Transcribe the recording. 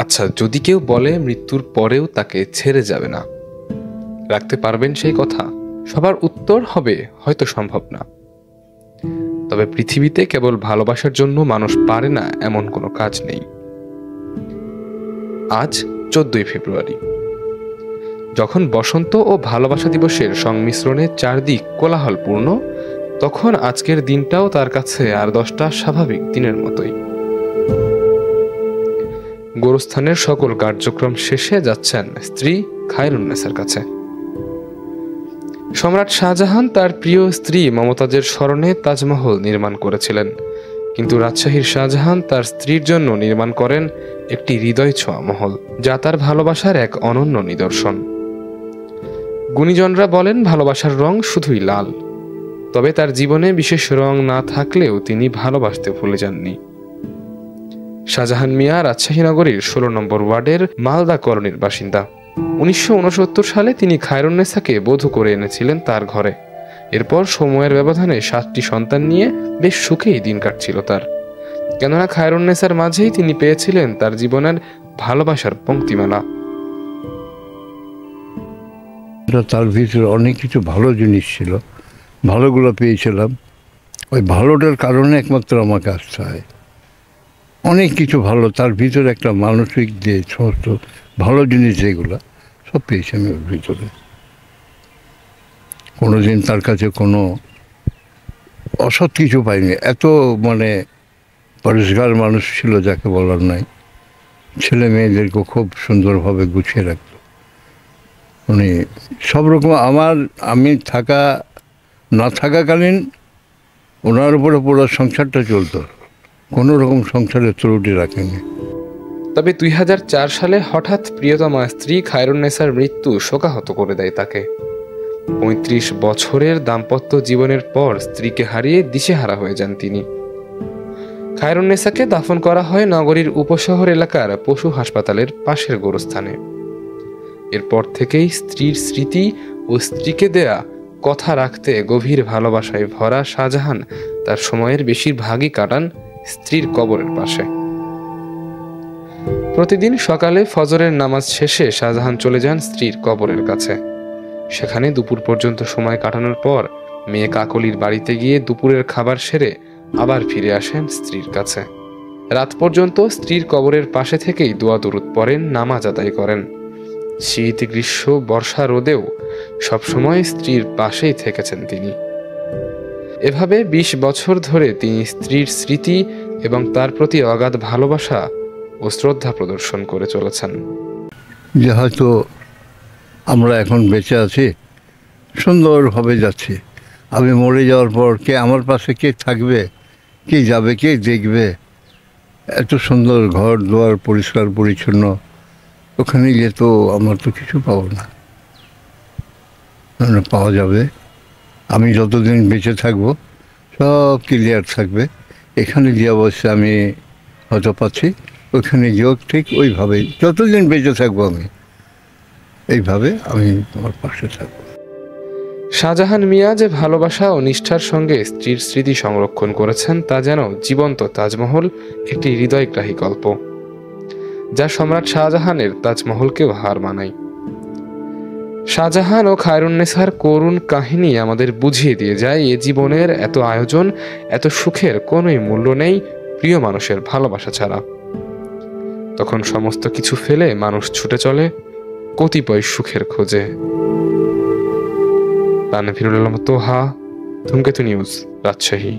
আচ্ছা, যদি কেউ বলে মৃত্যুর পরেও তাকে ছেড়ে যাবে না, রাখতে পারবেন সেই কথা? সবার উত্তর হবে হয়তো সম্ভব না। তবে পৃথিবীতে কেবল ভালোবাসার জন্য মানুষ পারে না এমন কোনো কাজ নেই। আজ 14ই ফেব্রুয়ারি, যখন বসন্ত ও ভালোবাসা দিবসের সংমিশ্রণে চারদিক কোলাহলপূর্ণ, তখন আজকের দিনটাও তার কাছে আর 10টা স্বাভাবিক দিনের মতোই। গোরস্থানের সকল কার্যক্রম শেষে যাচ্ছেন স্ত্রী খায়রুন্নেসার কাছে। সম্রাট শাহজাহান তার প্রিয় স্ত্রী মমতাজের স্মরণে তাজমহল নির্মাণ করেছিলেন, কিন্তু রাজশাহীর শাহজাহান তার স্ত্রীর জন্য নির্মাণ করেন একটি হৃদয় ছোঁয়া মহল, যা তার ভালোবাসার এক অনন্য নিদর্শন। গুণীজনরা বলেন ভালোবাসার রং শুধুই লাল, তবে তার জীবনে বিশেষ রং না থাকলেও তিনি ভালোবাসতে ভুলে যাননি। শাহজাহান মিয়া রাজশাহী নগরীর 16 নম্বর ওয়ার্ডের মালদা কলোনির বাসিন্দা। 1969 সালে তিনি খায়রুন্নেসাকে বধূ করে এনেছিলেন তার ঘরে। এরপর সময়ের ব্যবধানে 7টি সন্তান নিয়ে বেশ সুখেই দিন কাটছিল তার, কেননা খায়রুন্নেসার মাঝেই তিনি পেয়েছিলেন তার জীবনের ভালোবাসার পংক্তিমালা। তার ভিতরে অনেক কিছু ভালো জিনিস ছিল, ভালোগুলো পেয়েছিলাম। ওই ভালোটার কারণে একমাত্র আমাকে আসতে হয়। অনেক কিছু ভালো তার ভিতরে, একটা মানসিক যে সমস্ত ভালো জিনিস যেগুলো সব পেয়েছি আমি ওর ভিতরে। কোনোদিন তার কাছে কোনো অসৎ কিছু পাইনি। এত পরিষ্কার মানুষ ছিল যাকে বলার নাই। ছেলে মেয়েদেরকে খুব সুন্দরভাবে গুছিয়ে রাখত। সব রকম আমি না থাকাকালীন ওনার উপরে পুরো সংসারটা চলতো, কোনো রকম সংসারের ত্রুটি রাখেনি। তবে 2004 সালে হঠাৎ প্রিয়তমা স্ত্রী খায়রুন্নেসার মৃত্যু শোকাহত করে দেয় তাকে। 35 বছরের দাম্পত্য জীবনের পর স্ত্রীকে হারিয়ে দিশেহারা হয়ে যান তিনি। খায়রুন্নেসাকে দাফন করা হয় নগরীর উপশহর এলাকার পশু হাসপাতালের পাশের গোরস্থানে। এরপর থেকেই স্ত্রীর স্মৃতি ও স্ত্রীকে দেয়া কথা রাখতে গভীর ভালোবাসায় ভরা শাহজাহান তার সময়ের বেশিরভাগই কাটান স্ত্রীর কবরের পাশে। প্রতিদিন সকালে ফজরের নামাজ শেষে শাহজাহান চলে যান স্ত্রীর কবরের কাছে। সেখানে দুপুর পর্যন্ত সময় কাটানোর পর মেয়ে কাকলির বাড়িতে গিয়ে দুপুরের খাবার সেরে আবার ফিরে আসেন স্ত্রীর কাছে। রাত পর্যন্ত স্ত্রীর কবরের পাশে থেকেই দোয়া দরুদ পড়েন, নামাজ আদায় করেন। শীত, গ্রীষ্ম, বর্ষা, রোদেও সবসময় স্ত্রীর পাশেই থেকেছেন তিনি। এভাবে 20 বছর ধরে তিনি স্ত্রীর স্মৃতি এবং তার প্রতি অগাধ ভালোবাসা ও শ্রদ্ধা প্রদর্শন করে চলেছেন। যে হয়তো আমরা এখন বেঁচে আছি, সুন্দরভাবে যাচ্ছি। আমি মরে যাওয়ার পর আমার পাশে কে থাকবে, কে যাবে, কে দেখবে? এত সুন্দর ঘর দুয়ার পরিষ্কার পরিচ্ছন্ন, ওখানে গিয়ে তো আমার তো কিছু পাবো না। পাওয়া যাবে, আমি যতদিন বেঁচে থাকবো সব ক্লিয়ার থাকবে। এখানে যে অবস্থা আমি হয়তো পাচ্ছি, ওইখানে গিয়েও ঠিক ওইভাবেই যতদিন বেঁচে থাকবো আমি এইভাবে আমি তোমার পাশে থাকবো। শাহজাহান মিয়া যে ভালোবাসা ও নিষ্ঠার সঙ্গে স্ত্রীর স্মৃতি সংরক্ষণ করেছেন তা যেন জীবন্ত তাজমহল, একটি হৃদয়গ্রাহী গল্প, যা সম্রাট শাহজাহানের তাজমহলকেও হার মানায়। শাহজাহান ও খায়রুন্নেসার করুণ কাহিনী আমাদের বুঝিয়ে দিয়ে যায় এ জীবনের এত আয়োজন, এত সুখের কোনোই মূল্য নেই প্রিয় মানুষের ভালোবাসা ছাড়া। তখন সমস্ত কিছু ফেলে মানুষ ছুটে চলে কতিপয় সুখের খোঁজে। তানভীরুল আলম তোহা, ধূমকেতু নিউজ, রাজশাহী।